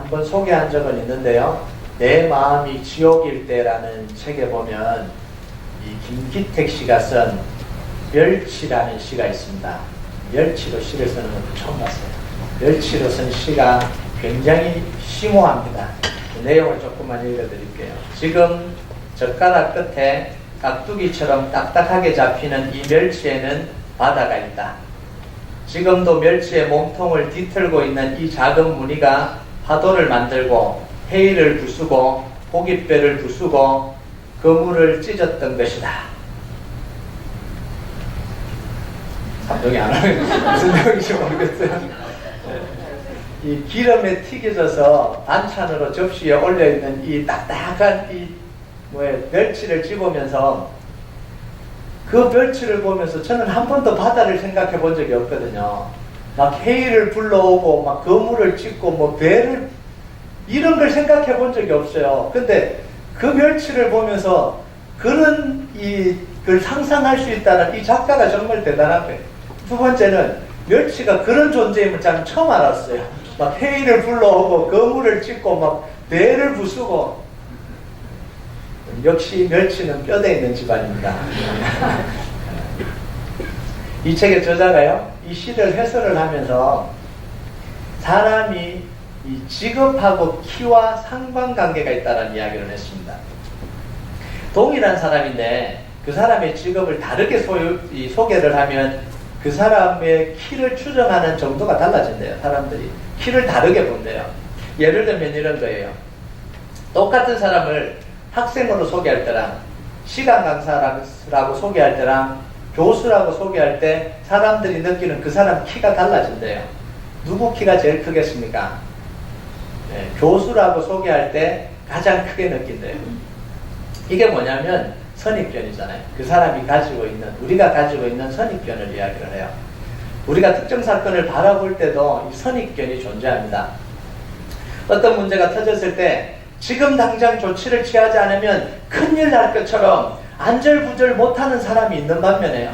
한번 소개한 적은 있는데요. 내 마음이 지옥일 때라는 책에 보면 이 김기택 씨가 쓴 멸치라는 시가 있습니다. 멸치로 시를 쓰는 것도 처음 봤어요. 멸치로 쓴 시가 굉장히 심오합니다. 내용을 조금만 읽어드릴게요. 지금 젓가락 끝에 깍두기처럼 딱딱하게 잡히는 이 멸치에는 바다가 있다. 지금도 멸치의 몸통을 뒤틀고 있는 이 작은 무늬가 파도를 만들고 해일을 부수고 고깃배를 부수고 그물을 찢었던 것이다. 감동이 안 하는 무슨 내용인지 모르겠어요. 이 기름에 튀겨져서 반찬으로 접시에 올려있는 이 딱딱한 멸치를 집으면서 그 멸치를 보면서 저는 한 번도 바다를 생각해 본 적이 없거든요. 막 해일을 불러오고 막 그물을 찢고 뭐 배를 이런 걸 생각해 본 적이 없어요. 근데 그 멸치를 보면서 그런 걸 상상할 수 있다는 이 작가가 정말 대단한 거예요. 두 번째는 멸치가 그런 존재임을 저는 처음 알았어요. 막 해일을 불러오고 그물을 찢고 막 배를 부수고. 역시 멸치는 뼈대 있는 집안입니다. 이 책의 저자가요, 이 시를 해설을 하면서 사람이 이 직업하고 키와 상관관계가 있다는 이야기를 했습니다. 동일한 사람인데 그 사람의 직업을 다르게 소개를 하면 그 사람의 키를 추정하는 정도가 달라진대요. 사람들이 키를 다르게 본대요. 예를 들면 이런 거예요. 똑같은 사람을 학생으로 소개할 때랑 시간 강사라고 소개할 때랑 교수라고 소개할 때 사람들이 느끼는 그 사람 키가 달라진대요. 누구 키가 제일 크겠습니까? 네, 교수라고 소개할 때 가장 크게 느낀대요. 이게 뭐냐면 선입견이잖아요. 그 사람이 가지고 있는, 우리가 가지고 있는 선입견을 이야기를 해요. 우리가 특정 사건을 바라볼 때도 이 선입견이 존재합니다. 어떤 문제가 터졌을 때 지금 당장 조치를 취하지 않으면 큰일 날 것처럼 안절부절 못하는 사람이 있는 반면에요.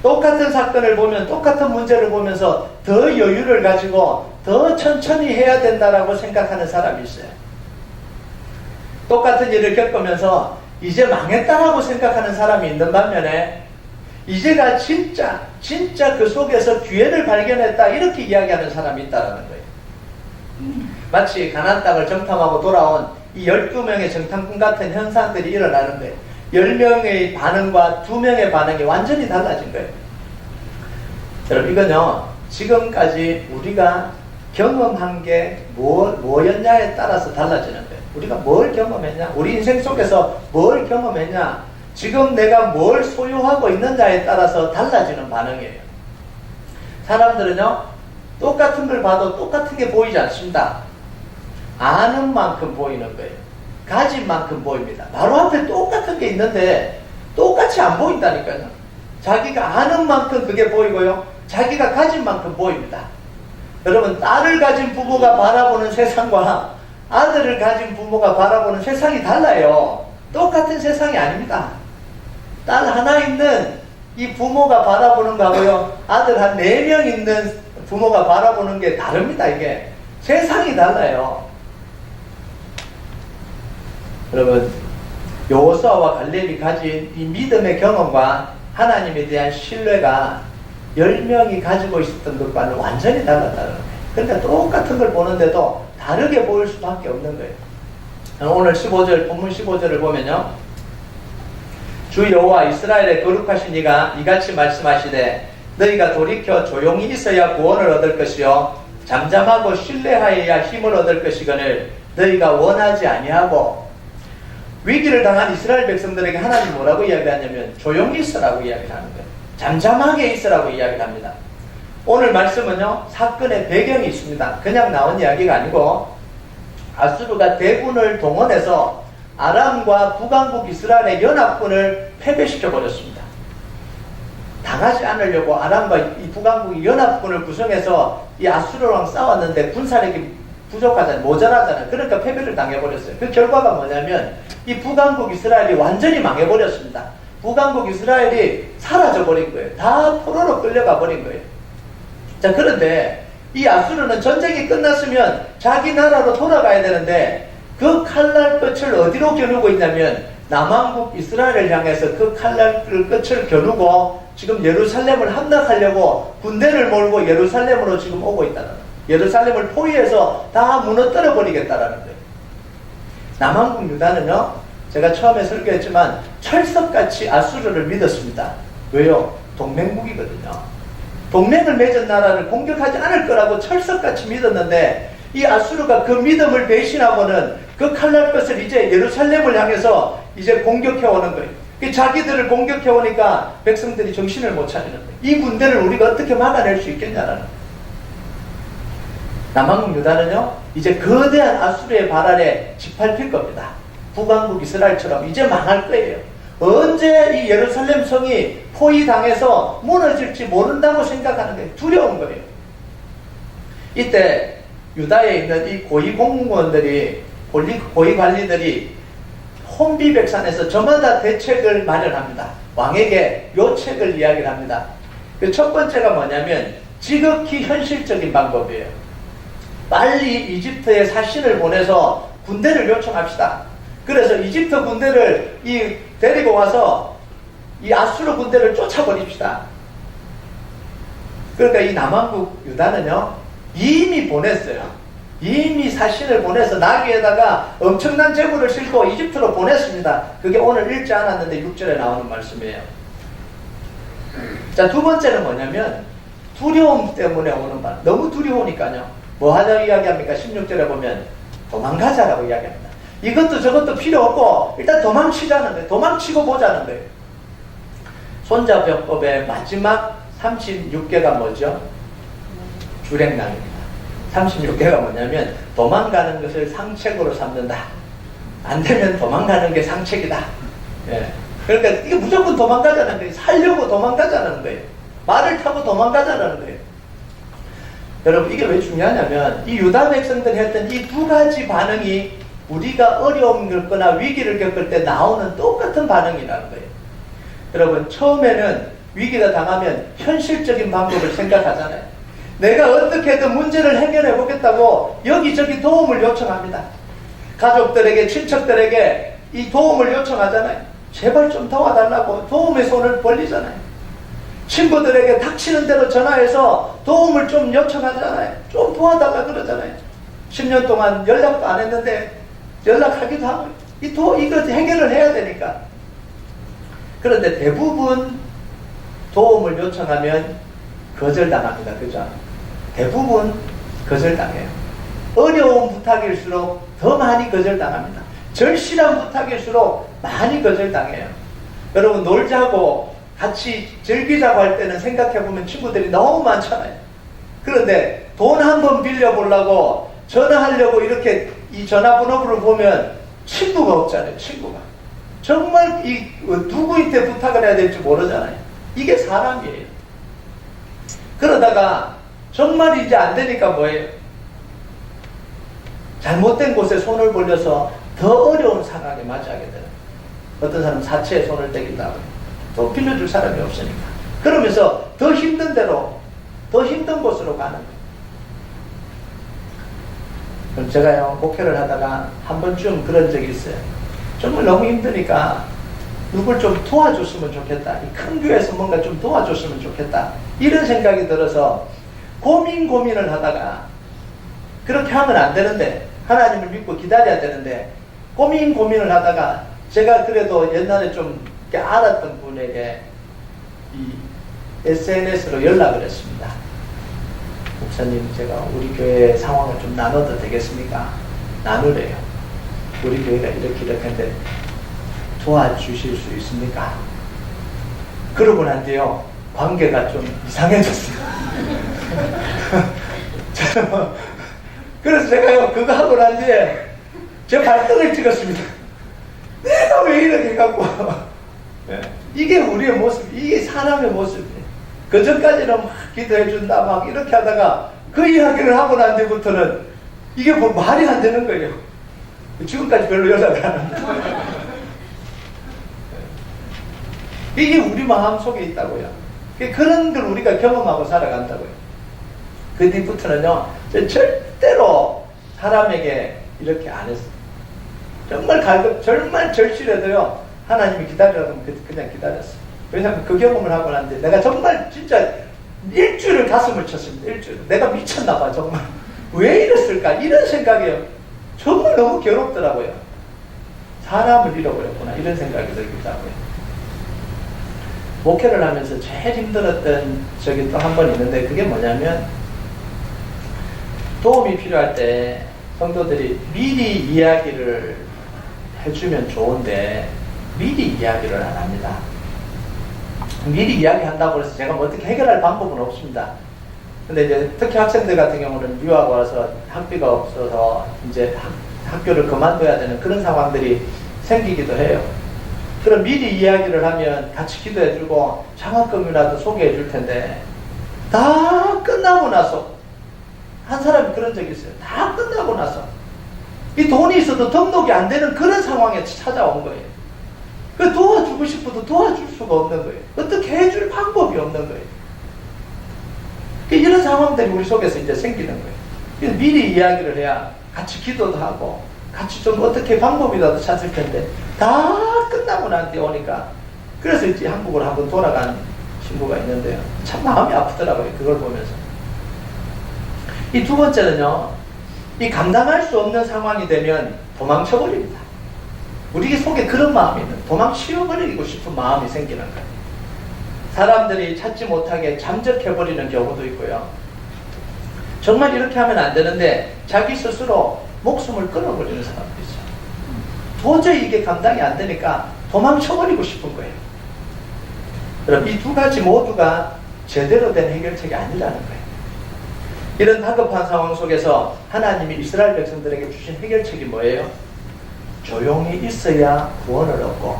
똑같은 사건을 보면 똑같은 문제를 보면서 더 여유를 가지고 더 천천히 해야 된다라고 생각하는 사람이 있어요. 똑같은 일을 겪으면서 이제 망했다라고 생각하는 사람이 있는 반면에 이제가 진짜 그 속에서 기회를 발견했다 이렇게 이야기하는 사람이 있다라는 거예요. 마치 가나안 땅을 정탐하고 돌아온 이 12명의 정탐꾼 같은 현상들이 일어나는 거예요. 10명의 반응과 2명의 반응이 완전히 달라진 거예요. 여러분 이건요, 지금까지 우리가 경험한 게 뭐였냐에 따라서 달라지는 거예요. 우리가 뭘 경험했냐, 우리 인생 속에서 뭘 경험했냐, 지금 내가 뭘 소유하고 있느냐에 따라서 달라지는 반응이에요. 사람들은요, 똑같은 걸 봐도 똑같은 게 보이지 않습니다. 아는 만큼 보이는 거예요. 가진 만큼 보입니다. 바로 앞에 똑같은 게 있는데 똑같이 안 보인다니까요. 자기가 아는 만큼 그게 보이고요, 자기가 가진 만큼 보입니다. 여러분, 딸을 가진 부모가 바라보는 세상과 아들을 가진 부모가 바라보는 세상이 달라요. 똑같은 세상이 아닙니다. 딸 하나 있는 이 부모가 바라보는 거하고요, 아들 한 4명 있는 부모가 바라보는 게 다릅니다. 이게 세상이 달라요. 여러분, 여호수아와 갈렙이 가진 이 믿음의 경험과 하나님에 대한 신뢰가 10명이 가지고 있었던 것과는 완전히 달랐다는 거예요. 그러니까 똑같은 걸 보는데도 다르게 보일 수밖에 없는 거예요. 오늘 15절, 본문 15절을 보면요, 주 여호와 이스라엘의 거룩하신 이가 이같이 말씀하시되 너희가 돌이켜 조용히 있어야 구원을 얻을 것이요 잠잠하고 신뢰하여야 힘을 얻을 것이거늘 너희가 원하지 아니하고. 위기를 당한 이스라엘 백성들에게 하나님 뭐라고 이야기하냐면 조용히 있으라고 이야기를 하는 거예요. 잠잠하게 있으라고 이야기를 합니다. 오늘 말씀은요, 사건의 배경이 있습니다. 그냥 나온 이야기가 아니고 아수르가 대군을 동원해서 아람과 북왕국 이스라엘의 연합군을 패배시켜 버렸습니다. 당하지 않으려고 아람과 이 북왕국이 연합군을 구성해서 이 아수르랑 싸웠는데 군사력이 부족하잖아요. 모자라잖아요. 그러니까 패배를 당해버렸어요. 그 결과가 뭐냐면 이 북왕국 이스라엘이 완전히 망해버렸습니다. 북왕국 이스라엘이 사라져버린 거예요. 다 포로로 끌려가 버린 거예요. 자, 그런데 이 아수르는 전쟁이 끝났으면 자기 나라로 돌아가야 되는데 그 칼날 끝을 어디로 겨누고 있냐면 남왕국 이스라엘을 향해서 그 칼날 끝을 겨누고 지금 예루살렘을 함락하려고 군대를 몰고 예루살렘으로 지금 오고 있다는 거예요. 예루살렘을 포위해서 다 무너뜨려 버리겠다라는 거예요. 남왕국 유다는요, 제가 처음에 설교했지만 철석같이 아수르를 믿었습니다. 왜요? 동맹국이거든요. 동맹을 맺은 나라를 공격하지 않을 거라고 철석같이 믿었는데 이 아수르가 그 믿음을 배신하고는 그 칼날 것을 이제 예루살렘을 향해서 이제 공격해오는 거예요. 자기들을 공격해오니까 백성들이 정신을 못 차리는 거예요. 이 군대를 우리가 어떻게 막아낼 수 있겠냐라는 거예요. 남왕국 유다는요, 이제 거대한 아수르의 발 아래 짓밟힐 겁니다. 북왕국 이스라엘처럼 이제 망할 거예요. 언제 이 예루살렘 성이 포위당해서 무너질지 모른다고 생각하는 거예요. 두려운 거예요. 이때 유다에 있는 이 고위 공무원들이, 고위 관리들이 혼비백산에서 저마다 대책을 마련합니다. 왕에게 요책을 이야기를 합니다. 그 첫 번째가 뭐냐면 지극히 현실적인 방법이에요. 빨리 이집트에 사신을 보내서 군대를 요청합시다. 그래서 이집트 군대를 데리고 와서 이 아수르 군대를 쫓아버립시다. 그러니까 이 남왕국 유다는요, 이미 보냈어요. 이미 사신을 보내서 나귀에다가 엄청난 재물을 싣고 이집트로 보냈습니다. 그게 오늘 읽지 않았는데 6절에 나오는 말씀이에요. 자, 두 번째는 뭐냐면 두려움 때문에 오는 말. 너무 두려우니까요. 뭐 하자고 이야기합니까? 16절에 보면 도망가자라고 이야기합니다. 이것도 저것도 필요 없고 일단 도망치자는 거예요. 도망치고 보자는 거예요. 손자병법의 마지막 36개가 뭐죠? 주랭랑입니다. 36개가 뭐냐면 도망가는 것을 상책으로 삼는다. 안 되면 도망가는 게 상책이다. 예. 그러니까 이게 무조건 도망가자는 거예요. 살려고 도망가자는 거예요. 말을 타고 도망가자는 거예요. 여러분, 이게 왜 중요하냐면 이 유다 백성들이 했던 이 두 가지 반응이 우리가 어려움을 겪거나 위기를 겪을 때 나오는 똑같은 반응이라는 거예요. 여러분, 처음에는 위기가 당하면 현실적인 방법을 생각하잖아요. 내가 어떻게든 문제를 해결해 보겠다고 여기저기 도움을 요청합니다. 가족들에게, 친척들에게 이 도움을 요청하잖아요. 제발 좀 도와달라고 도움의 손을 벌리잖아요. 친구들에게 닥치는 대로 전화해서 도움을 좀 요청하잖아요. 좀 도와달라 그러잖아요. 10년 동안 연락도 안 했는데 연락하기도 하고 이거 해결을 해야 되니까. 그런데 대부분 도움을 요청하면 거절당합니다. 그죠? 대부분 거절당해요. 어려운 부탁일수록 더 많이 거절당합니다. 절실한 부탁일수록 많이 거절당해요. 여러분, 놀자고 같이 즐기자고 할 때는 생각해보면 친구들이 너무 많잖아요. 그런데 돈 한 번 빌려보려고 전화하려고 이렇게 이 전화번호를 보면 친구가 없잖아요. 친구가. 정말 누구한테 부탁을 해야 될지 모르잖아요. 이게 사람이에요. 그러다가 정말 이제 안 되니까 뭐예요? 잘못된 곳에 손을 벌려서 더 어려운 상황에 맞이하게 되는. 어떤 사람은 사체에 손을 대기도 하고 더 빌려줄 사람이 없으니까. 그러면서 더 힘든 데로, 더 힘든 곳으로 가는 거예요. 그럼 제가요, 목회를 하다가 한 번쯤 그런 적이 있어요. 정말 너무 힘드니까 누굴 좀 도와줬으면 좋겠다. 이 큰 교회에서 뭔가 좀 도와줬으면 좋겠다. 이런 생각이 들어서 고민을 하다가, 그렇게 하면 안 되는데, 하나님을 믿고 기다려야 되는데, 고민을 하다가 제가 그래도 옛날에 좀 알았던 분에게 이 SNS로 연락을 했습니다. 목사님, 제가 우리 교회 상황을 좀 나눠도 되겠습니까? 나누래요. 우리 교회가 이렇게 한데 도와주실 수 있습니까? 그러고 난 뒤에요, 관계가 좀 이상해졌어요. 그래서 제가요, 그거 하고 난 뒤에 제 발등을 찍었습니다. 내가 왜 이렇게 갖고. 이게 우리의 모습, 이게 사람의 모습이에요. 그 전까지는 막 기도해준다, 막 이렇게 하다가 그 이야기를 하고 난 뒤부터는 이게 뭐 말이 안 되는 거예요. 지금까지 별로 연락을 안 합니다. 이게 우리 마음 속에 있다고요. 그런 걸 우리가 경험하고 살아간다고요. 그 뒤부터는요, 절대로 사람에게 이렇게 안 했어요. 정말 절실해도요, 하나님이 기다리라고 하면 그냥 기다렸어요. 왜냐하면 그 경험을 하고 났는데, 내가 정말 진짜 일주일을 가슴을 쳤습니다. 일주일. 내가 미쳤나봐, 정말. 왜 이랬을까? 이런 생각이 정말 너무 괴롭더라고요. 사람을 잃어버렸구나. 이런 생각이 들기도 하고요. 목회를 하면서 제일 힘들었던 적이 또 한 번 있는데, 그게 뭐냐면, 도움이 필요할 때 성도들이 미리 이야기를 해주면 좋은데, 미리 이야기를 안 합니다. 미리 이야기한다고 해서 제가 뭐 어떻게 해결할 방법은 없습니다. 근데 이제 특히 학생들 같은 경우는 유학 와서 학비가 없어서 이제 학교를 그만둬야 되는 그런 상황들이 생기기도 해요. 그럼 미리 이야기를 하면 같이 기도해주고 장학금이라도 소개해줄 텐데, 다 끝나고 나서, 한 사람이 그런 적이 있어요. 다 끝나고 나서 이 돈이 있어도 등록이 안 되는 그런 상황에 찾아온 거예요. 그 도와주고 싶어도 도와줄 수가 없는 거예요. 어떻게 해줄 방법이 없는 거예요. 이런 상황들이 우리 속에서 이제 생기는 거예요. 그래서 미리 이야기를 해야 같이 기도도 하고 같이 좀 어떻게 방법이라도 찾을 텐데, 다 끝나고 난 뒤에 오니까, 그래서 이제 한국으로 한번 돌아간 친구가 있는데요, 참 마음이 아프더라고요. 그걸 보면서. 이 두 번째는요, 이 감당할 수 없는 상황이 되면 도망쳐버립니다. 우리 속에 그런 마음이 있는, 도망치워버리고 싶은 마음이 생기는 거예요. 사람들이 찾지 못하게 잠적해버리는 경우도 있고요. 정말 이렇게 하면 안 되는데 자기 스스로 목숨을 끊어버리는 사람도 있어요. 도저히 이게 감당이 안 되니까 도망쳐버리고 싶은 거예요. 그럼 이 두 가지 모두가 제대로 된 해결책이 아니라는 거예요. 이런 다급한 상황 속에서 하나님이 이스라엘 백성들에게 주신 해결책이 뭐예요? 조용히 있어야 구원을 얻고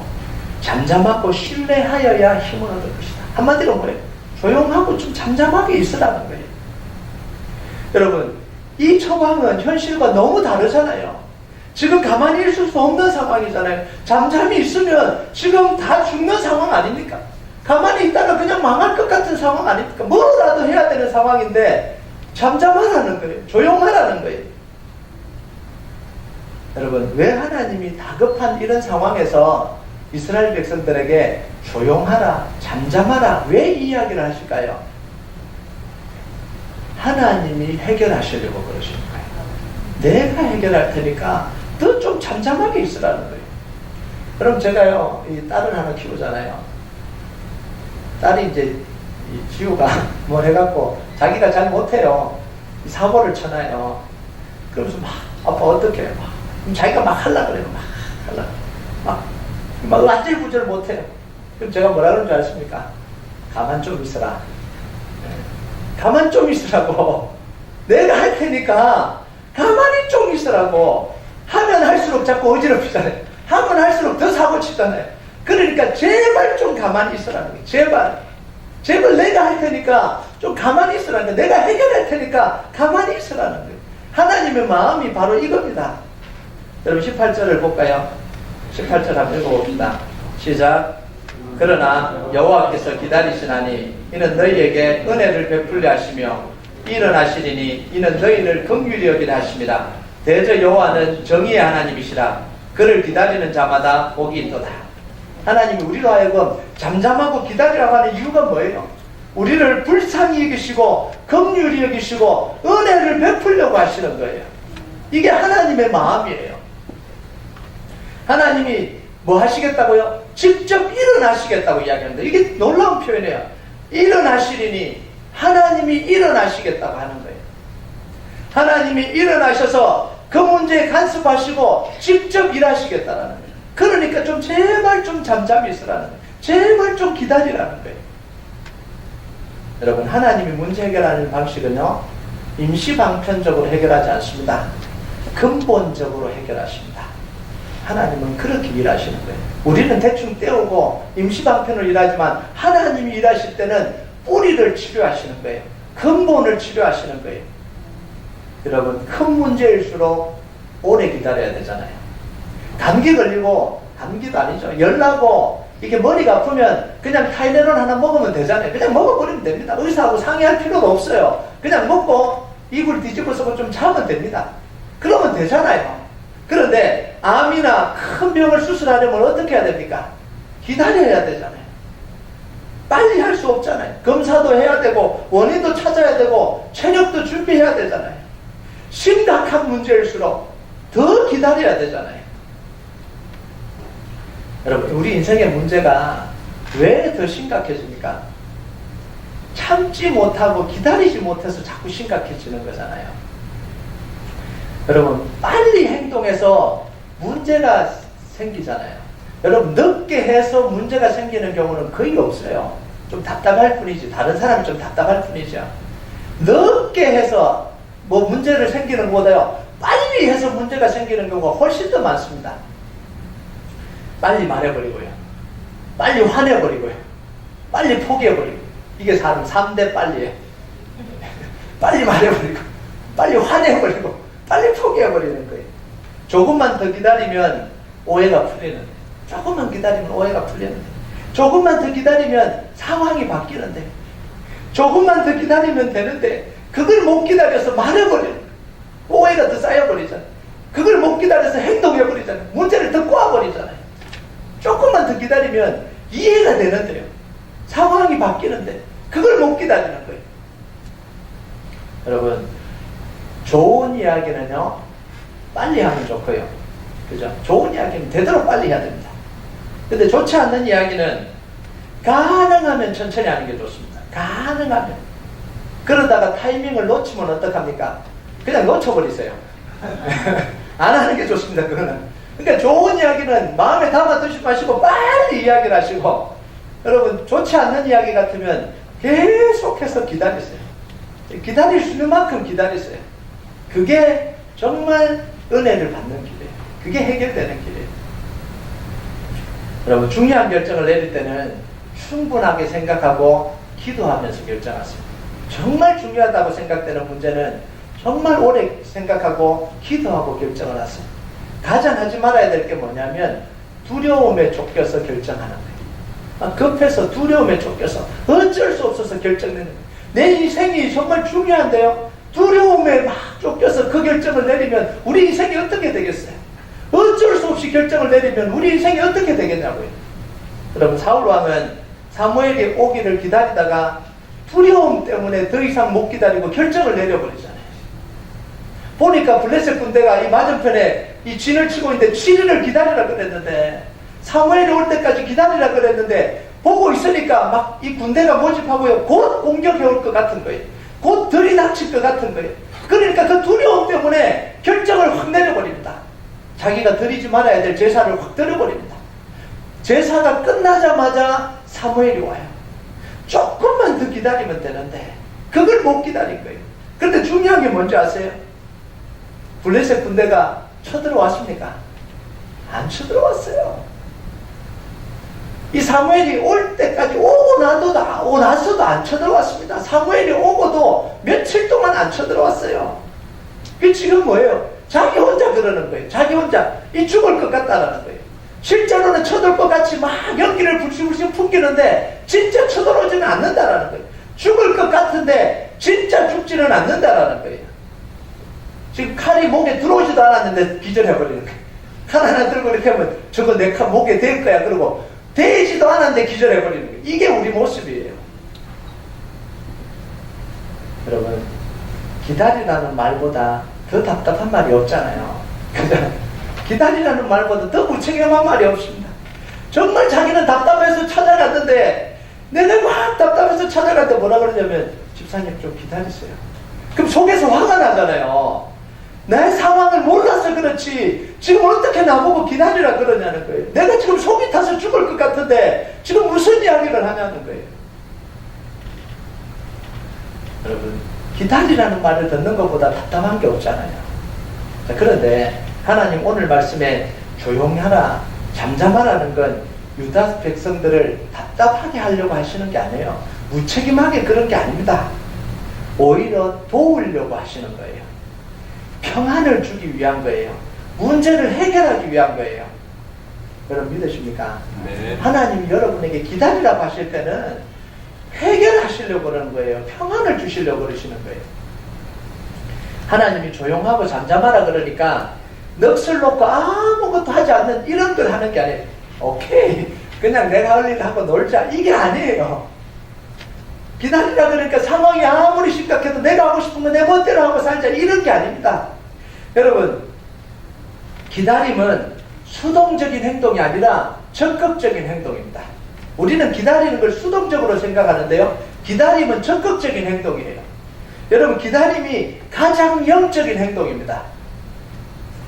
잠잠하고 신뢰하여야 힘을 얻을 것이다. 한마디로 뭐예요? 조용하고 좀 잠잠하게 있으라는 거예요. 여러분, 이 처방은 현실과 너무 다르잖아요. 지금 가만히 있을 수 없는 상황이잖아요. 잠잠히 있으면 지금 다 죽는 상황 아닙니까? 가만히 있다가 그냥 망할 것 같은 상황 아닙니까? 뭐라도 해야 되는 상황인데 잠잠하라는 거예요. 조용하라는 거예요. 여러분, 왜 하나님이 다급한 이런 상황에서 이스라엘 백성들에게 조용하라, 잠잠하라, 왜 이 이야기를 하실까요? 하나님이 해결하시려고 그러시는 거예요. 내가 해결할 테니까 너 좀 잠잠하게 있으라는 거예요. 그럼 제가요, 이 딸을 하나 키우잖아요. 딸이 이제 이 지우가 뭘 해갖고 자기가 잘 못해요. 사고를 쳐놔요. 그러면서 막, 아빠 어떡해? 막. 그럼 자기가 막 하려고 그래요. 막 안절부절 못해요. 그럼 제가 뭐라 그러는 줄 아십니까? 가만 좀 있어라. 가만 좀 있으라고. 내가 할 테니까 가만히 좀 있으라고. 하면 할수록 자꾸 어지럽히잖아요. 하면 할수록 더 사고 치잖아요. 그러니까 제발 좀 가만히 있으라는 거예요. 제발 내가 할 테니까 좀 가만히 있으라는 거예요. 내가 해결할 테니까 가만히 있으라는 거예요. 하나님의 마음이 바로 이겁니다. 여러분 18절을 볼까요? 18절 한번 읽어봅시다. 시작. 그러나 여호와께서 기다리시나니 이는 너희에게 은혜를 베풀려 하시며 일어나시리니 이는 너희를 긍휼히 여기려 하심이라. 대저 여호와는 정의의 하나님이시라. 그를 기다리는 자마다 복이 있도다. 하나님이 우리로 하여금 잠잠하고 기다리라고 하는 이유가 뭐예요? 우리를 불쌍히 여기시고 긍휼히 여기시고 은혜를 베풀려고 하시는 거예요. 이게 하나님의 마음이에요. 하나님이 뭐 하시겠다고요? 직접 일어나시겠다고 이야기합니다. 이게 놀라운 표현이에요. 일어나시리니 하나님이 일어나시겠다고 하는 거예요. 하나님이 일어나셔서 그 문제에 간섭하시고 직접 일하시겠다라는 거예요. 그러니까 좀 제발 좀 잠잠히 있으라는 거예요. 제발 좀 기다리라는 거예요. 여러분, 하나님이 문제 해결하는 방식은요, 임시방편적으로 해결하지 않습니다. 근본적으로 해결하십니다. 하나님은 그렇게 일하시는 거예요. 우리는 대충 때우고 임시방편으로 일하지만 하나님이 일하실 때는 뿌리를 치료하시는 거예요. 근본을 치료하시는 거예요. 여러분, 큰 문제일수록 오래 기다려야 되잖아요. 감기 걸리고, 감기도 아니죠. 열나고 이게 머리가 아프면 그냥 타이레놀 하나 먹으면 되잖아요. 그냥 먹어버리면 됩니다. 의사하고 상의할 필요도 없어요. 그냥 먹고 이불 뒤집어서 좀 자면 됩니다. 그러면 되잖아요. 그런데 암이나 큰 병을 수술하려면 어떻게 해야 됩니까? 기다려야 되잖아요. 빨리 할 수 없잖아요. 검사도 해야 되고 원인도 찾아야 되고 체력도 준비해야 되잖아요. 심각한 문제일수록 더 기다려야 되잖아요. 여러분, 우리 인생의 문제가 왜 더 심각해집니까? 참지 못하고 기다리지 못해서 자꾸 심각해지는 거잖아요. 여러분, 빨리 행동해서 문제가 생기잖아요. 여러분, 늦게 해서 문제가 생기는 경우는 거의 없어요. 좀 답답할 뿐이지. 다른 사람이 좀 답답할 뿐이죠. 늦게 해서 뭐 문제를 생기는 것보다요, 빨리 해서 문제가 생기는 경우가 훨씬 더 많습니다. 빨리 말해버리고요, 빨리 화내버리고요, 빨리 포기해버리고. 이게 사람 3대 빨리예요. 빨리 말해버리고, 빨리 화내버리고, 빨리 포기해버리는 거예요. 조금만 더 기다리면 오해가 풀리는데, 조금만 기다리면 오해가 풀리는데, 조금만 더 기다리면 상황이 바뀌는데, 조금만 더 기다리면 되는데, 그걸 못 기다려서 말해버리는 거예요. 오해가 더 쌓여버리잖아요. 그걸 못 기다려서 행동해버리잖아요. 문제를 더 꼬아버리잖아요. 조금만 더 기다리면 이해가 되는데요, 상황이 바뀌는데 그걸 못 기다리는 거예요. 여러분, 좋은 이야기는요, 빨리 하면 좋고요, 그죠? 좋은 이야기는 되도록 빨리 해야 됩니다. 근데 좋지 않는 이야기는 가능하면 천천히 하는 게 좋습니다. 가능하면. 그러다가 타이밍을 놓치면 어떡합니까? 그냥 놓쳐버리세요. 안 하는 게 좋습니다, 그거는. 그러니까 좋은 이야기는 마음에 담아두지 마시고 빨리 이야기를 하시고, 여러분, 좋지 않는 이야기 같으면 계속해서 기다리세요. 기다릴 수 있는 만큼 기다리세요. 그게 정말 은혜를 받는 길이에요. 그게 해결되는 길이에요. 여러분, 중요한 결정을 내릴 때는 충분하게 생각하고 기도하면서 결정하세요. 정말 중요하다고 생각되는 문제는 정말 오래 생각하고 기도하고 결정을 하세요. 가장 하지 말아야 될 게 뭐냐면 두려움에 쫓겨서 결정하는 거예요. 급해서 두려움에 쫓겨서 어쩔 수 없어서 결정내는 거예요. 내 인생이 정말 중요한데요, 두려움에 막 쫓겨서 그 결정을 내리면 우리 인생이 어떻게 되겠어요? 어쩔 수 없이 결정을 내리면 우리 인생이 어떻게 되겠냐고요. 여러분, 사울왕은 사무엘이 오기를 기다리다가 두려움 때문에 더 이상 못 기다리고 결정을 내려버리잖아요. 보니까 블레셋 군대가 이 맞은편에 이 진을 치고 있는데 7일을 기다리라 그랬는데, 사무엘이 올 때까지 기다리라 그랬는데, 보고 있으니까 막 이 군대가 모집하고요, 곧 공격해 올 것 같은 거예요. 곧 들이닥칠 것 같은 거예요. 그러니까 그 두려움 때문에 결정을 확 내려버립니다. 자기가 드리지 말아야 될 제사를 확 드려버립니다. 제사가 끝나자마자 사무엘이 와요. 조금만 더 기다리면 되는데 그걸 못 기다린 거예요. 그런데 중요한 게 뭔지 아세요? 블레셋 군대가 쳐들어왔습니까? 안 쳐들어왔어요. 이 사무엘이 올 때까지 오고 나서도 안 쳐들어왔습니다. 사무엘이 오고도 며칠 동안 안 쳐들어왔어요. 그 지금 뭐예요? 자기 혼자 그러는 거예요. 자기 혼자 이 죽을 것 같다라는 거예요. 실제로는 쳐들 것 같이 막 연기를 불쑥불쑥 풍기는데 진짜 쳐들어오지는 않는다라는 거예요. 죽을 것 같은데 진짜 죽지는 않는다라는 거예요. 지금 칼이 목에 들어오지도 않았는데 기절해버리는 거예요. 칼 하나 들고 이렇게 하면 저거 내 칼 목에 댈 거야. 그러고 대지도 않았는데 기절해버리는 거예요. 이게 우리 모습이에요. 여러분, 기다리라는 말보다 더 답답한 말이 없잖아요. 기다리라는 말보다 더 무책임한 말이 없습니다. 정말 자기는 답답해서 찾아갔는데, 내가 막 답답해서 찾아갈 때 뭐라 그러냐면, 집사님 좀 기다리세요. 그럼 속에서 화가 나잖아요. 나의 상황을 몰라서 그렇지 지금 어떻게 나보고 기다리라 그러냐는 거예요. 내가 지금 속이 타서 죽을 것 같은데 지금 무슨 이야기를 하냐는 거예요. 여러분, 기다리라는 말을 듣는 것보다 답답한 게 없잖아요. 자, 그런데 하나님 오늘 말씀에 조용히 하라, 잠잠하라는 건 유다 백성들을 답답하게 하려고 하시는 게 아니에요. 무책임하게 그런 게 아닙니다. 오히려 도우려고 하시는 거예요. 평안을 주기 위한 거예요. 문제를 해결하기 위한 거예요. 여러분 믿으십니까? 네. 하나님이 여러분에게 기다리라고 하실 때는 해결하시려고 그러는 거예요. 평안을 주시려고 그러시는 거예요. 하나님이 조용하고 잠잠하라 그러니까 넋을 놓고 아무것도 하지 않는 이런 걸 하는 게 아니에요. 오케이, 그냥 내가 할 일을 하고 놀자, 이게 아니에요. 기다리라 그러니까 상황이 아무리 심각해도 내가 하고 싶은 거 내 멋대로 하고 살자, 이런 게 아닙니다. 여러분, 기다림은 수동적인 행동이 아니라 적극적인 행동입니다. 우리는 기다리는 걸 수동적으로 생각하는데요, 기다림은 적극적인 행동이에요. 여러분, 기다림이 가장 영적인 행동입니다.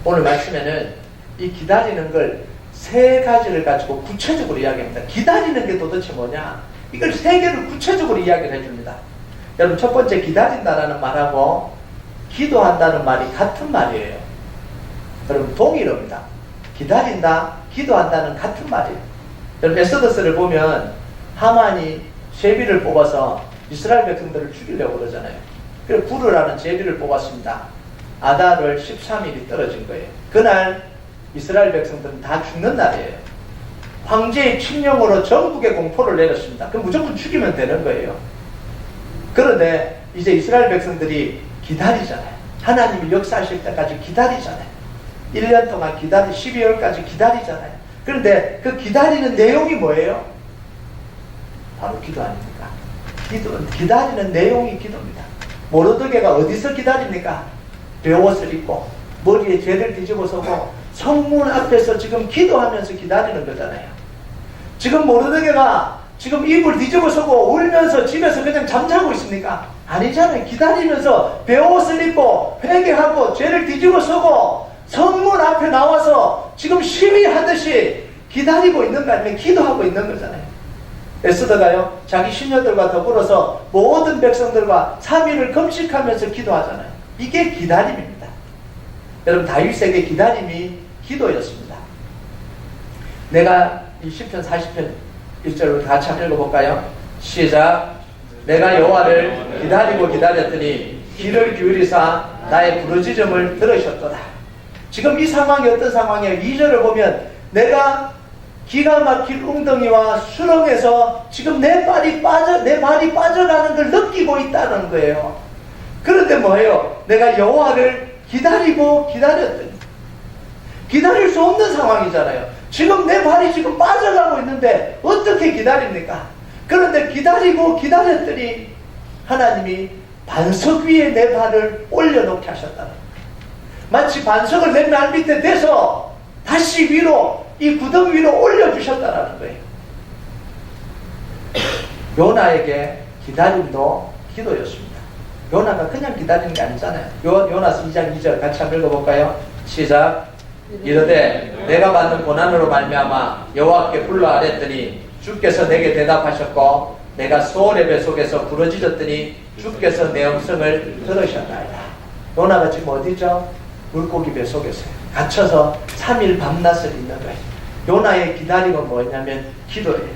오늘 말씀에는 이 기다리는 걸 세 가지를 가지고 구체적으로 이야기합니다. 기다리는 게 도대체 뭐냐? 이걸 세 개를 구체적으로 이야기를 해줍니다. 여러분, 첫 번째, 기다린다라는 말하고 기도한다는 말이 같은 말이에요. 여러분, 동일어입니다. 기다린다, 기도한다는 같은 말이에요. 여러분, 엑소더스를 보면 하만이 제비를 뽑아서 이스라엘 백성들을 죽이려고 그러잖아요. 그래서 부르라는 제비를 뽑았습니다. 아달월 13일이 떨어진 거예요. 그날 이스라엘 백성들은 다 죽는 날이에요. 황제의 칙령으로 전국에 공포를 내렸습니다. 그럼 무조건 죽이면 되는 거예요. 그런데 이제 이스라엘 백성들이 기다리잖아요. 하나님이 역사하실 때까지 기다리잖아요. 1년 동안 12월까지 기다리잖아요. 그런데 그 기다리는 내용이 뭐예요? 바로 기도 아닙니까? 기다리는 내용이 기도입니다. 모르드게가 어디서 기다립니까? 베옷을 입고 머리에 죄를 뒤집어 서고 성문 앞에서 지금 기도하면서 기다리는 거잖아요. 지금 모르드게가 지금 입을 뒤집어 서고 울면서 집에서 그냥 잠자고 있습니까? 아니잖아요. 기다리면서 베옷을 입고 회개하고 죄를 뒤집어 서고 성문 앞에 나와서 지금 시위하듯이 기다리고 있는 거 아니면 기도하고 있는 거잖아요. 에스더가요, 자기 시녀들과 더불어서 모든 백성들과 3일을 금식하면서 기도하잖아요. 이게 기다림입니다. 여러분, 다윗에게 기다림이 기도였습니다. 내가 이 시편 40편 1절로 같이 한번 읽어볼까요? 시작. 내가 여호와를 기다리고 기다렸더니 귀를 기울이사 나의 부르짖음을 들으셨도다. 지금 이 상황이 어떤 상황이에요? 2절을 보면 내가 기가 막힐 웅덩이와 수렁에서 지금 내 발이 빠져가는 걸 느끼고 있다는 거예요. 그런데 뭐예요? 내가 여호와를 기다리고 기다렸더니, 기다릴 수 없는 상황이잖아요. 지금 내 발이 지금 빠져가고 있는데 어떻게 기다립니까? 그런데 기다리고 기다렸더니 하나님이 반석 위에 내 발을 올려놓게 하셨다는 거예요. 마치 반석을 내 발 밑에 대서 다시 위로, 이 구덩 위로 올려주셨다는 거예요. 요나에게 기다림도 기도였습니다. 요나가 그냥 기다리는 게 아니잖아요. 요나서 2장 2절 같이 한번 읽어볼까요? 시작. 이르되 내가 받는 고난으로 말미암아 여호와께 불러 아뢰더니 주께서 내게 대답하셨고 내가 소홀의 배 속에서 부르짖었더니 주께서 내 음성을 들으셨나이다. 요나가 지금 어디죠? 물고기 배 속에서요. 갇혀서 3일 밤낮을 있는 거예요. 요나의 기다림은 뭐냐면 기도예요.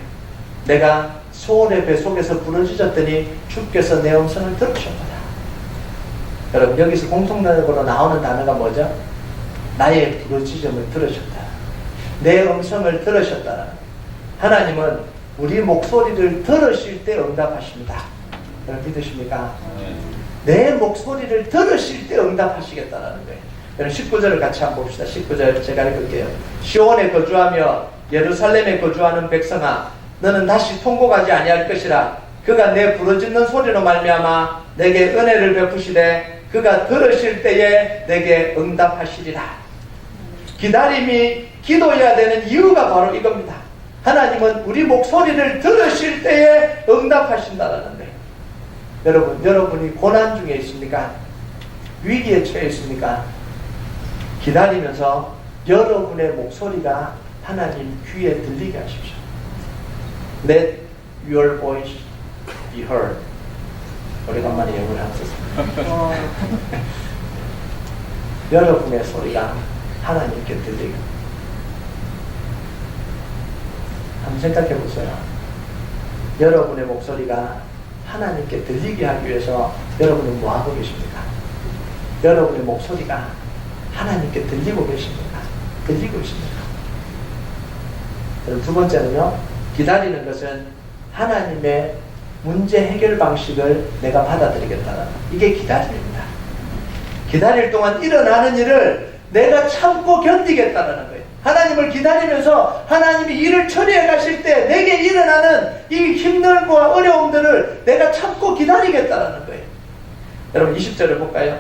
내가 소홀의 배 속에서 부르짖었더니 주께서 내 음성을 들으셨다. 여러분, 여기서 공통적으로 나오는 단어가 뭐죠? 나의 부르짖음을 들으셨다. 내 음성을 들으셨다. 하나님은 우리 목소리를 들으실 때 응답하십니다. 여러분 믿으십니까? 내 목소리를 들으실 때 응답하시겠다는 거예요. 여러분 19절을 같이 한번 봅시다. 19절 제가 읽을게요. 시온에 거주하며 예루살렘에 거주하는 백성아, 너는 다시 통곡하지 아니할 것이라. 그가 내 부르짖는 소리로 말미암아 내게 은혜를 베푸시되 그가 들으실 때에 내게 응답하시리라. 기다림이 기도해야 되는 이유가 바로 이겁니다. 하나님은 우리 목소리를 들으실 때에 응답하신다는 거예요. 여러분, 여러분이 고난 중에 있습니까? 위기에 처해 있습니까? 기다리면서 여러분의 목소리가 하나님 귀에 들리게 하십시오. Let your voice be heard. 오래간만에 영어를 안 썼습니다. 여러분의 소리가 하나님께 들리게. 한번 생각해 보세요. 여러분의 목소리가 하나님께 들리게 하기 위해서 여러분은 뭐 하고 계십니까? 여러분의 목소리가 하나님께 들리고 계십니까? 들리고 있습니까? 두 번째는요, 기다리는 것은 하나님의 문제 해결 방식을 내가 받아들이겠다는, 이게 기다림입니다. 기다릴 동안 일어나는 일을 내가 참고 견디겠다는 거예요. 하나님을 기다리면서 하나님이 일을 처리해 가실 때 내게 일어나는 이 힘듦과 어려움들을 내가 참고 기다리겠다는 거예요. 여러분 20절을 볼까요?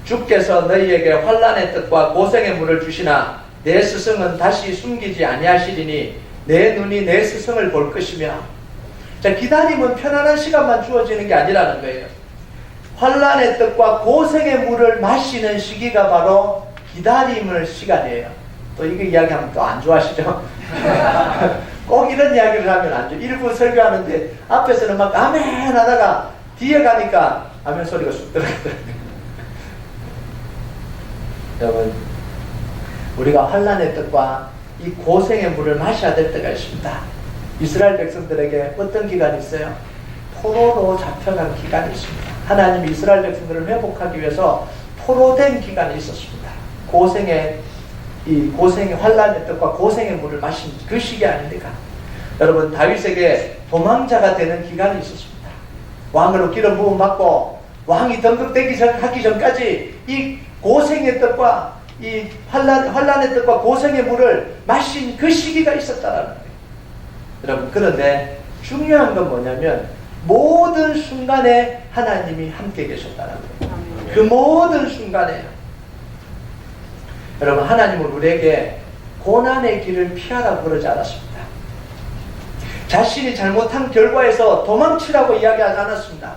주께서 너희에게 환난의 뜻과 고생의 물을 주시나 내 스승은 다시 숨기지 아니하시리니 내 눈이 내 스승을 볼 것이며. 자, 기다림은 편안한 시간만 주어지는 게 아니라는 거예요. 환난의 뜻과 고생의 물을 마시는 시기가 바로 기다림의 시간이에요. 또 이거 이야기하면 또 안 좋아하시죠? 꼭 이런 이야기를 하면 안 좋아요. 일부 설교하는데 앞에서는 막 아멘 하다가 뒤에 가니까 아멘 소리가 쑥 들어가더라고요. 여러분, 우리가 환난의 뜻과 이 고생의 물을 마셔야 될 때가 있습니다. 이스라엘 백성들에게 어떤 기간이 있어요? 포로로 잡혀간 기간이 있습니다. 하나님이 이스라엘 백성들을 회복하기 위해서 포로된 기간이 있었습니다. 고생의 환난의 뜻과 고생의 물을 마신 그 시기 아닙니까? 여러분, 다윗에게 도망자가 되는 기간이 있었습니다. 왕으로 기름 부음 받고 왕이 등극되기 하기 전까지 이 고생의 뜻과 이 환난의 뜻과 고생의 물을 마신 그 시기가 있었다라는 거예요. 여러분, 그런데 중요한 건 뭐냐면 모든 순간에 하나님이 함께 계셨다는 거예요. 그 모든 순간에요. 여러분, 하나님은 우리에게 고난의 길을 피하라고 그러지 않았습니다. 자신이 잘못한 결과에서 도망치라고 이야기하지 않았습니다.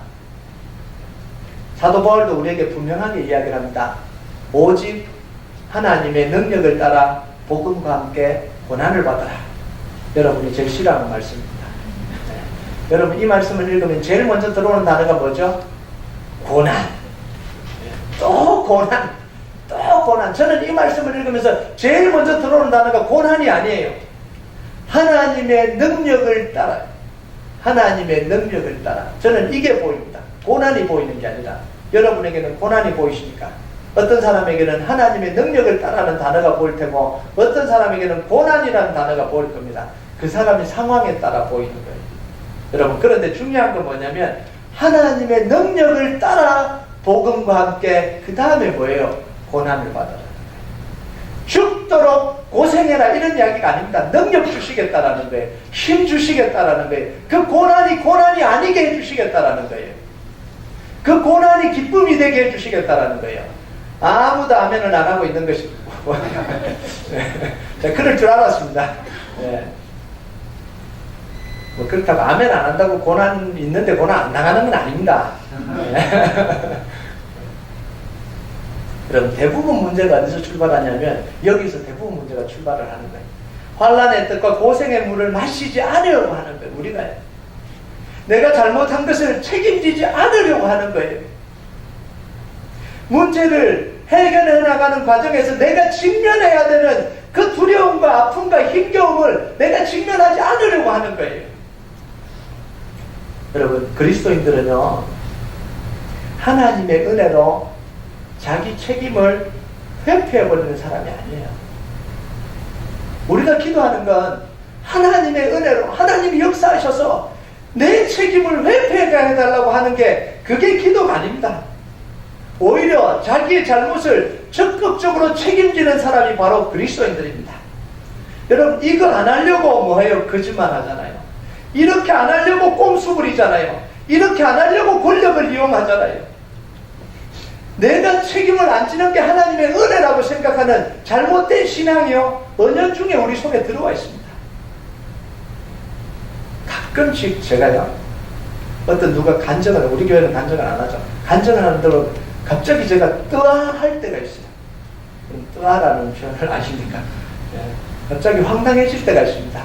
사도 바울도 우리에게 분명하게 이야기를 합니다. 오직 하나님의 능력을 따라 복음과 함께 고난을 받아라. 여러분이 제일 싫어하는 말씀입니다. 네. 여러분, 이 말씀을 읽으면 제일 먼저 들어오는 단어가 뭐죠? 고난. 또 고난. 또 고난. 저는 이 말씀을 읽으면서 제일 먼저 들어오는 단어가 고난이 아니에요. 하나님의 능력을 따라. 하나님의 능력을 따라. 저는 이게 보입니다. 고난이 보이는 게 아니라. 여러분에게는 고난이 보이십니까? 어떤 사람에게는 하나님의 능력을 따라하는 단어가 보일 테고 어떤 사람에게는 고난이라는 단어가 보일 겁니다. 그 사람의 상황에 따라 보이는 거예요. 여러분, 그런데 중요한 건 뭐냐면 하나님의 능력을 따라 복음과 함께 그 다음에 뭐예요? 고난을 받아라. 죽도록 고생해라 이런 이야기가 아닙니다. 능력 주시겠다라는 거예요. 힘 주시겠다라는 거예요. 그 고난이 아니게 해주시겠다라는 거예요. 그 고난이 기쁨이 되게 해주시겠다라는 거예요. 아무도 아멘을 안 하고 있는 것이 네. 그럴 줄 알았습니다. 네. 뭐 그렇다고 아멘 안 한다고 고난 있는데 고난 안 나가는 건 아닙니다. 네. 그럼 대부분 문제가 어디서 출발하냐면 여기서 대부분 문제가 출발을 하는 거예요. 환난의 뜻과 고생의 물을 마시지 않으려고 하는 거예요. 우리가요. 내가 잘못한 것을 책임지지 않으려고 하는 거예요. 문제를 해결해 나가는 과정에서 내가 직면해야 되는 그 두려움과 아픔과 힘겨움을 내가 직면하지 않으려고 하는 거예요. 여러분, 그리스도인들은요, 하나님의 은혜로 자기 책임을 회피해버리는 사람이 아니에요. 우리가 기도하는 건 하나님의 은혜로 하나님이 역사하셔서 내 책임을 회피해달라고 하는 게 그게 기도가 아닙니다. 오히려 자기의 잘못을 적극적으로 책임지는 사람이 바로 그리스도인들입니다. 여러분, 이거 안 하려고 뭐해요? 거짓말 하잖아요. 이렇게 안 하려고 꼼수 부리잖아요. 이렇게 안 하려고 권력을 이용하잖아요. 내가 책임을 안 지는 게 하나님의 은혜라고 생각하는 잘못된 신앙이요, 은연중에 우리 속에 들어와 있습니다. 가끔씩 제가요, 어떤 누가 간증을, 우리 교회는 간증을 안 하죠. 간증을 하는데 갑자기 제가 뜨아할 때가 있어요. 뜨아라는 표현을 아십니까? 네. 갑자기 황당해질 때가 있습니다.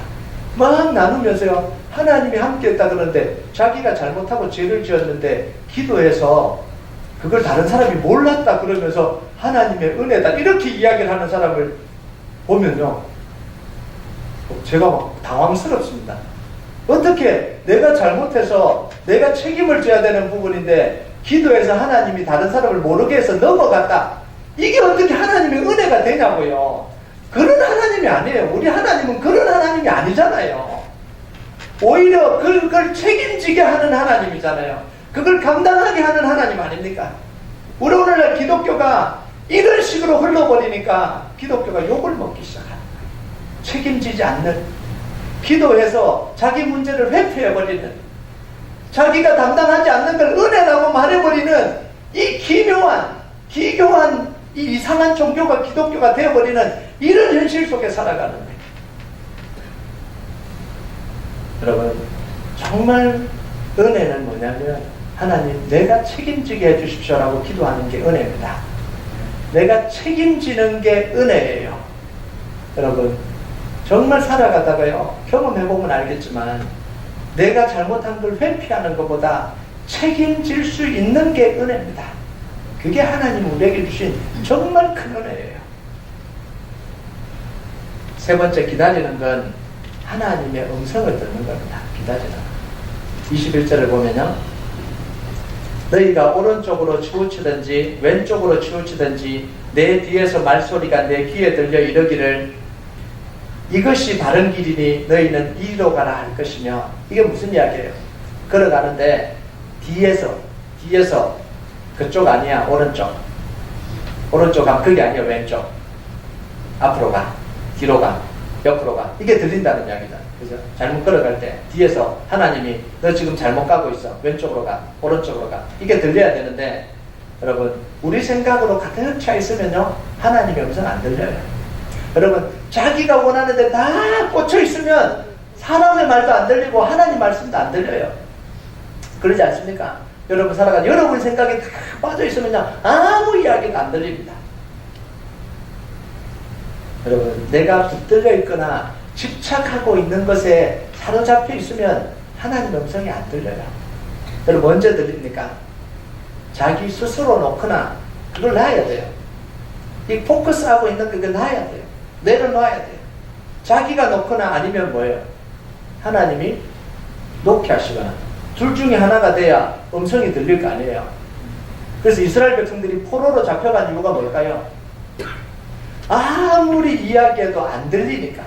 막 나누면서요, 하나님이 함께 했다 그러는데 자기가 잘못하고 죄를 지었는데 기도해서 그걸 다른 사람이 몰랐다 그러면서 하나님의 은혜다 이렇게 이야기를 하는 사람을 보면요, 제가 막 당황스럽습니다. 어떻게 내가 잘못해서 내가 책임을 져야 되는 부분인데 기도해서 하나님이 다른 사람을 모르게 해서 넘어갔다, 이게 어떻게 하나님의 은혜가 되냐고요. 그런 하나님이 아니에요. 우리 하나님은 그런 하나님이 아니잖아요. 오히려 그걸 책임지게 하는 하나님이잖아요. 그걸 감당하게 하는 하나님 아닙니까? 우리 오늘날 기독교가 이런 식으로 흘러버리니까 기독교가 욕을 먹기 시작하는 거예요. 책임지지 않는, 기도해서 자기 문제를 회피해버리는, 자기가 담당하지 않는 걸 은혜라고 말해버리는 이 기교한 이 이상한 종교가 기독교가 되어버리는 이런 현실 속에 살아가는 거예요. 여러분, 정말 은혜는 뭐냐면 하나님 내가 책임지게 해주십시오라고 기도하는 게 은혜입니다. 내가 책임지는 게 은혜예요. 여러분, 정말 살아가다가요, 경험해보면 알겠지만 내가 잘못한 걸 회피하는 것보다 책임질 수 있는 게 은혜입니다. 그게 하나님 우리에게 주신 정말 큰 은혜예요. 세 번째, 기다리는 건 하나님의 음성을 듣는 겁니다. 기다리는. 21절을 보면요, 너희가 오른쪽으로 치우치든지 왼쪽으로 치우치든지 내 뒤에서 말소리가 내 귀에 들려 이르기를 이것이 바른 길이니 너희는 이리로 가라 할 것이며. 이게 무슨 이야기예요? 걸어가는데 뒤에서 그쪽 아니야, 오른쪽 가면 그게 아니야, 왼쪽. 앞으로 가, 뒤로 가, 옆으로 가. 이게 들린다는 이야기다. 그죠? 잘못 걸어갈 때 뒤에서 하나님이 너 지금 잘못 가고 있어, 왼쪽으로 가, 오른쪽으로 가. 이게 들려야 되는데 여러분, 우리 생각으로 가득 차 있으면요 하나님의 음성 안 들려요. 여러분, 자기가 원하는 데 다 꽂혀 있으면 사람의 말도 안 들리고 하나님 말씀도 안 들려요. 그러지 않습니까? 여러분 살아가 여러분 생각에 다 빠져 있으면요 아무 이야기가 안 들립니다. 여러분, 내가 붙들려 있거나 집착하고 있는 것에 사로잡혀 있으면 하나님 음성이 안 들려요. 여러분, 언제 들립니까? 자기 스스로 놓거나 그걸 놔야 돼요. 이 포커스하고 있는 거 그걸 놔야 돼요. 내려놔야 돼요. 자기가 놓거나 아니면 뭐예요? 하나님이 놓게 하시거나, 둘 중에 하나가 돼야 음성이 들릴 거 아니에요. 그래서 이스라엘 백성들이 포로로 잡혀간 이유가 뭘까요? 아무리 이야기해도 안 들리니까.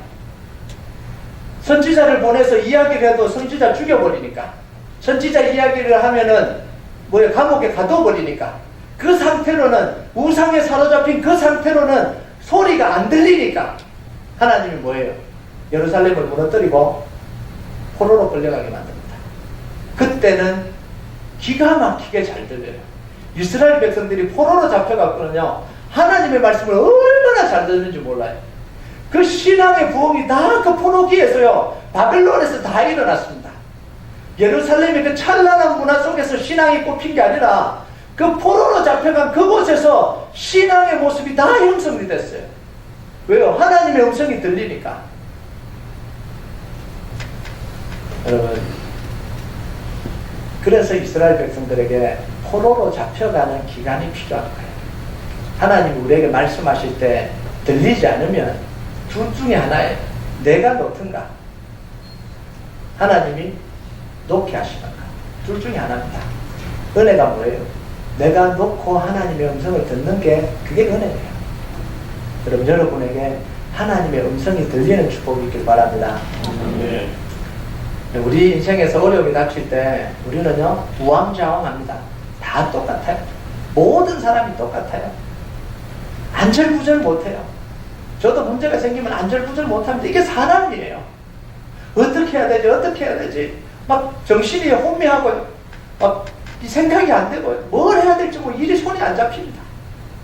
선지자를 보내서 이야기를 해도 선지자 죽여버리니까. 선지자 이야기를 하면은 뭐예요? 감옥에 가둬버리니까. 그 상태로는, 우상에 사로잡힌 그 상태로는 소리가 안 들리니까 하나님이 뭐예요? 예루살렘을 무너뜨리고 포로로 끌려가게 만듭니다. 그때는 기가 막히게 잘 들려요. 이스라엘 백성들이 포로로 잡혀갔거든요. 하나님의 말씀을 얼마나 잘 듣는지 몰라요. 그 신앙의 부흥이 다 그 포로기에서요, 바벨론에서 다 일어났습니다. 예루살렘의 그 찬란한 문화 속에서 신앙이 꼽힌 게 아니라 그 포로로 잡혀간 그곳에서 신앙의 모습이 다 형성이 됐어요. 왜요? 하나님의 음성이 들리니까. 여러분, 그래서 이스라엘 백성들에게 포로로 잡혀가는 기간이 필요한 거예요. 하나님 우리에게 말씀하실 때 들리지 않으면 둘 중에 하나예요. 내가 놓든가 하나님이 놓게 하시던가. 둘 중에 하나입니다. 은혜가 뭐예요? 내가 놓고 하나님의 음성을 듣는 게 그게 은혜예요. 여러분, 여러분에게 하나님의 음성이 들리는 축복이 있길 바랍니다. 네. 우리 인생에서 어려움이 닥칠 때 우리는요 우왕좌왕합니다. 다 똑같아요. 모든 사람이 똑같아요. 안절부절 못해요. 저도 문제가 생기면 안절부절 못합니다. 이게 사람이에요. 어떻게 해야 되지? 어떻게 해야 되지? 막 정신이 혼미하고 막 생각이 안 되고 뭘 해야 될지 뭐 일이 손이 안 잡힙니다.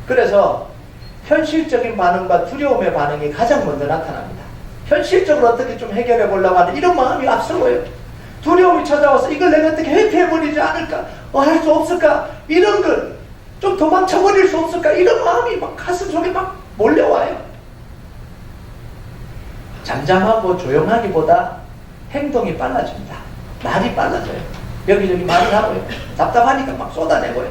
그래서 현실적인 반응과 두려움의 반응이 가장 먼저 나타납니다. 현실적으로 어떻게 좀 해결해 보려고 하는 이런 마음이 앞서고요. 두려움이 찾아와서 이걸 내가 어떻게 회피해버리지 않을까? 할 수 없을까? 이런 걸 좀 도망쳐버릴 수 없을까? 이런 마음이 막 가슴 속에 막 몰려와요. 잠잠하고 조용하기보다 행동이 빨라집니다. 말이 빨라져요. 여기저기 말을 하고요. 답답하니까 막 쏟아내고요.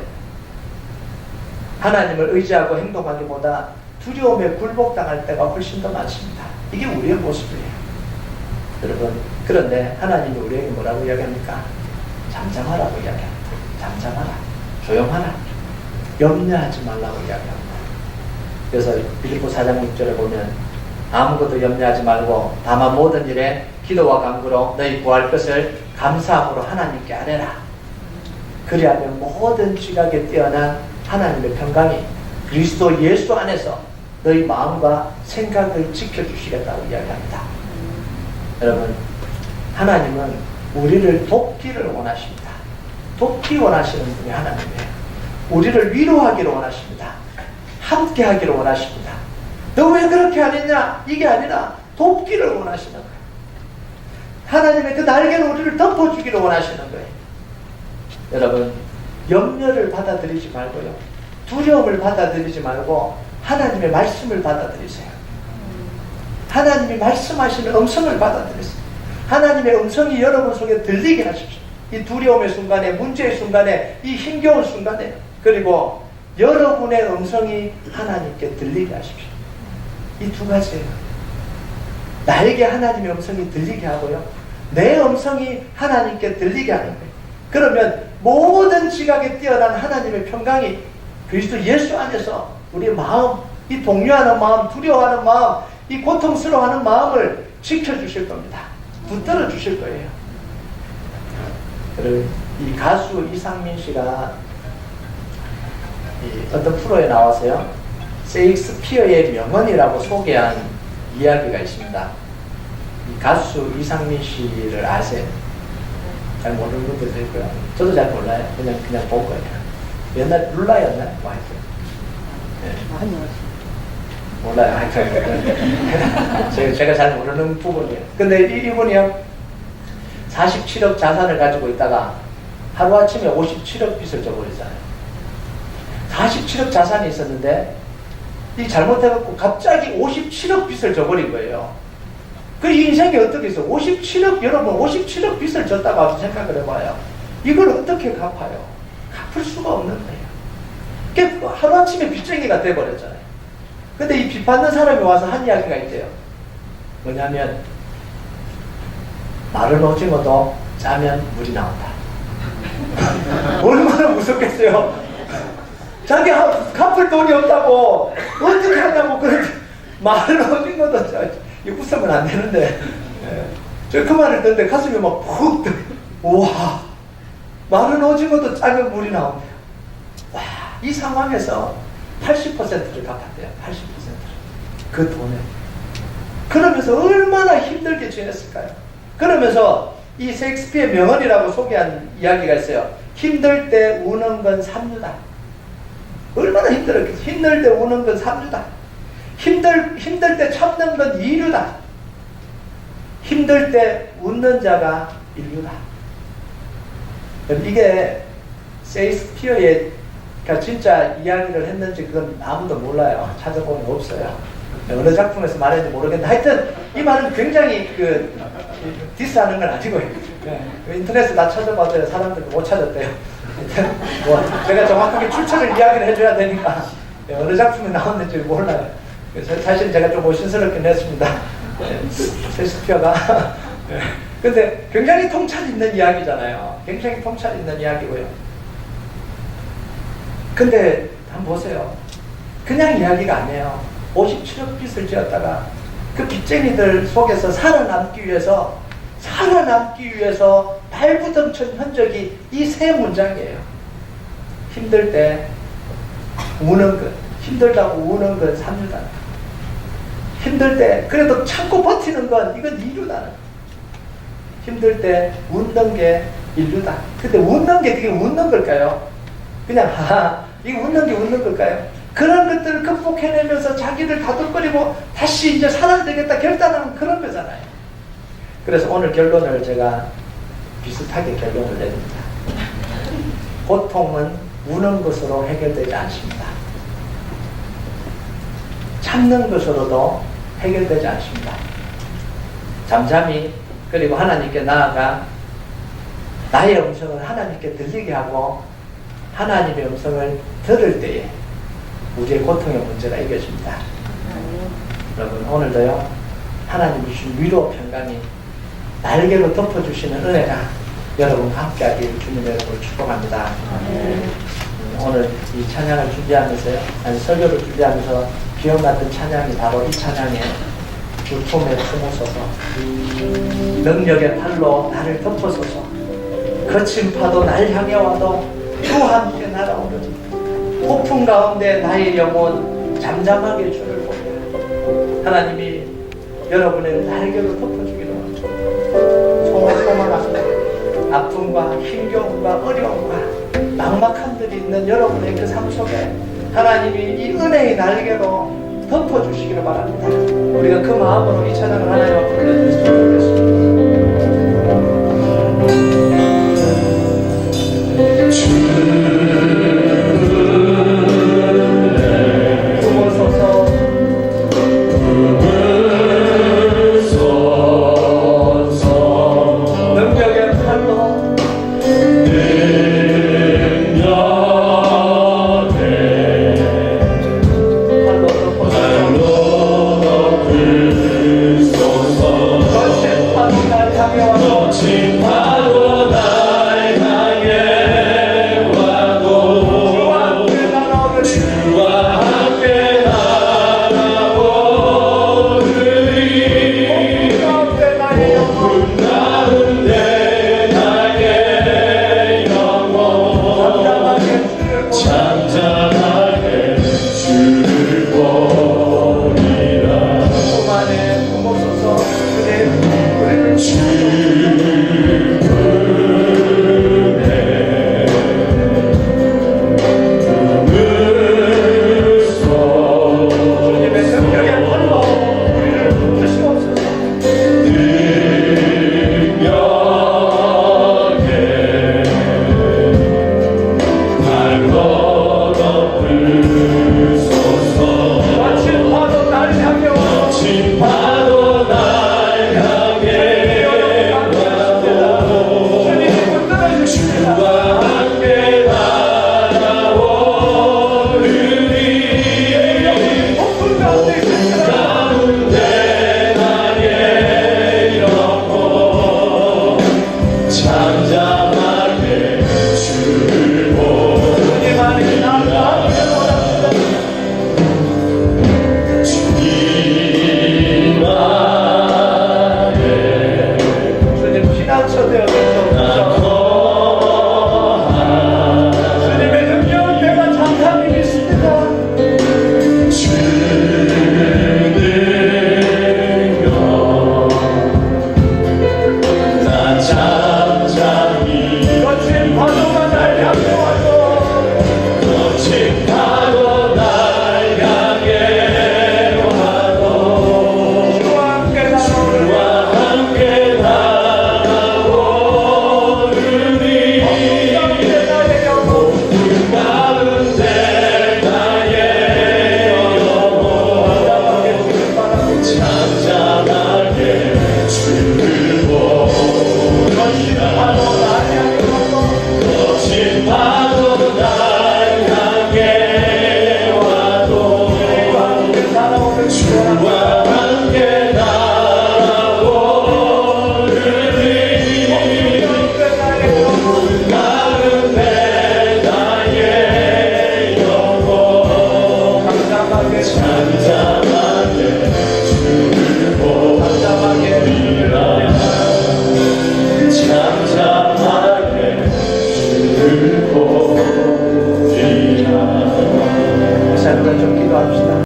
하나님을 의지하고 행동하기보다 두려움에 굴복당할 때가 훨씬 더 많습니다. 이게 우리의 모습이에요. 여러분, 그런데 하나님이 우리에게 뭐라고 이야기합니까? 잠잠하라고 이야기합니다. 잠잠하라. 조용하라. 염려하지 말라고 이야기합니다. 그래서 빌립보 4장 6절에 보면 아무것도 염려하지 말고 다만 모든 일에 기도와 간구로 너희 구할 것을 감사함으로 하나님께 아뢰라. 그리하면 모든 지각에 뛰어난 하나님의 평강이 그리스도 예수 안에서 너희 마음과 생각을 지켜주시겠다고 이야기합니다. 여러분, 하나님은 우리를 돕기를 원하십니다. 돕기 원하시는 분이 하나님이에요. 우리를 위로하기를 원하십니다. 함께 하기를 원하십니다. 너 왜 그렇게 안 했냐? 이게 아니라 돕기를 원하시는 거예요. 하나님의 그 날개로 우리를 덮어주기를 원하시는 거예요. 여러분, 염려를 받아들이지 말고요, 두려움을 받아들이지 말고 하나님의 말씀을 받아들이세요. 하나님이 말씀하시는 음성을 받아들이세요. 하나님의 음성이 여러분 속에 들리게 하십시오. 이 두려움의 순간에, 문제의 순간에, 이 힘겨운 순간에, 그리고 여러분의 음성이 하나님께 들리게 하십시오. 이 두 가지예요. 나에게 하나님의 음성이 들리게 하고요, 내 음성이 하나님께 들리게 하는 거예요. 그러면 모든 지각에 뛰어난 하나님의 평강이 그리스도 예수 안에서 우리의 마음, 이 동요하는 마음, 두려워하는 마음, 이 고통스러워하는 마음을 지켜주실 겁니다. 붙들어 주실 거예요. 그리고 이 가수 이상민 씨가 어떤 프로에 나와서요, 셰익스피어의 명언이라고 소개한 이야기가 있습니다. 이 가수 이상민 씨를 아세요? 잘 모르는 분들도 있고요. 저도 잘 몰라요. 그냥 본 거예요. 옛날 룰라였나요? 뭐 하여튼. 네. 몰라요. 하여튼. 제가 잘 모르는 부분이에요. 근데 이분이요, 47억 자산을 가지고 있다가 하루아침에 57억 빚을 져버리잖아요. 47억 자산이 있었는데 이 잘못해갖고 갑자기 57억 빚을 져버린 거예요. 그 인생이 어떻게 있어? 57억, 여러분 57억 빚을 졌다고 한번 생각을 해봐요. 이걸 어떻게 갚아요? 갚을 수가 없는 거예요. 그러니까 하루아침에 빚쟁이가 돼버렸잖아요. 근데 이 빚 받는 사람이 와서 한 이야기가 있대요. 뭐냐면, 마른 오징어도 짜면 물이 나온다. 얼마나 무섭겠어요. 자기 갚을 돈이 없다고 어떻게 하냐고. 그런데 마른 오징어도 짜, 이거 웃으면 안 되는데, 저 그 말을 듣는데 가슴이 막 푹 뜨. 우와, 마른 오징어도 짜면 물이 나온대요. 와, 이 상황에서 80%를 갚았대요. 80%를. 그 돈을. 그러면서 얼마나 힘들게 지냈을까요? 그러면서 이 셰익스피어 명언이라고 소개한 이야기가 있어요. 힘들 때 우는 건 삼류다. 얼마나 힘들었겠어. 힘들 때 우는 건 삼류다. 힘들 때 참는 건 이류다. 힘들 때 웃는 자가 인류다. 이게 셰익스피어의 진짜 이야기를 했는지 그건 아무도 몰라요. 찾아보면 없어요. 어느 작품에서 말했는지 모르겠는데, 하여튼 이 말은 굉장히 디스하는 건 아니고요. 인터넷에 다 찾아봐도 사람들 못 찾았대요. 뭐 제가 정확하게 출처를 이야기를 해줘야 되니까 어느 작품에 나왔는지 몰라요. 사실 제가 좀 오신스럽긴 했습니다. 셰익스피어가. 근데 굉장히 통찰 있는 이야기잖아요. 굉장히 통찰 있는 이야기고요. 근데 한번 보세요. 그냥 이야기가 아니에요. 57억 빚을 지었다가 그 빚쟁이들 속에서 살아남기 위해서 발부둥천 흔적이 이 세 문장이에요. 힘들 때 우는 것, 힘들다고 우는 건 삼류다. 힘들 때 그래도 참고 버티는 건 이건 이류다. 힘들 때 웃는 게 인류다. 근데 웃는 게 그게 웃는 걸까요? 그냥 하하, 이거 웃는 게 웃는 걸까요? 그런 것들을 극복해내면서 자기를 다독거리고 다시 이제 살아야 되겠다 결단하는 그런 거잖아요. 그래서 오늘 결론을 제가 비슷하게 결론을 내립니다. 고통은 우는 것으로 해결되지 않습니다. 참는 것으로도 해결되지 않습니다. 잠잠히, 그리고 하나님께 나아가 나의 음성을 하나님께 들리게 하고 하나님의 음성을 들을 때에 우리의 고통의 문제가 이겨집니다. 여러분, 오늘도요, 하나님 주신 위로 평강이 날개로 덮어주시는 은혜가 여러분과 함께하길 주님 여러분을 축복합니다. 오늘 이 찬양을 준비하면서요, 아니 설교를 준비하면서 기억났던 찬양이 바로 이 찬양이에요. 주 품에 품으소서, 능력의 팔로 나를 덮어소서, 거친 파도 날 향해 와도 주와 함께 날아오르니 폭풍 가운데 나의 영혼 잠잠하게 주를 보냐. 하나님이 여러분의 날개로 덮어주기를 원합니다. 소망합니다. 아픔과 힘겨움과 어려움과 막막함들이 있는 여러분의 그 삶 속에 하나님이 이 은혜의 날개로 덮어주시기를 바랍니다. 우리가 그 마음으로 이 찬양을 하나님 앞에 올려드렸으면 좋겠습니다.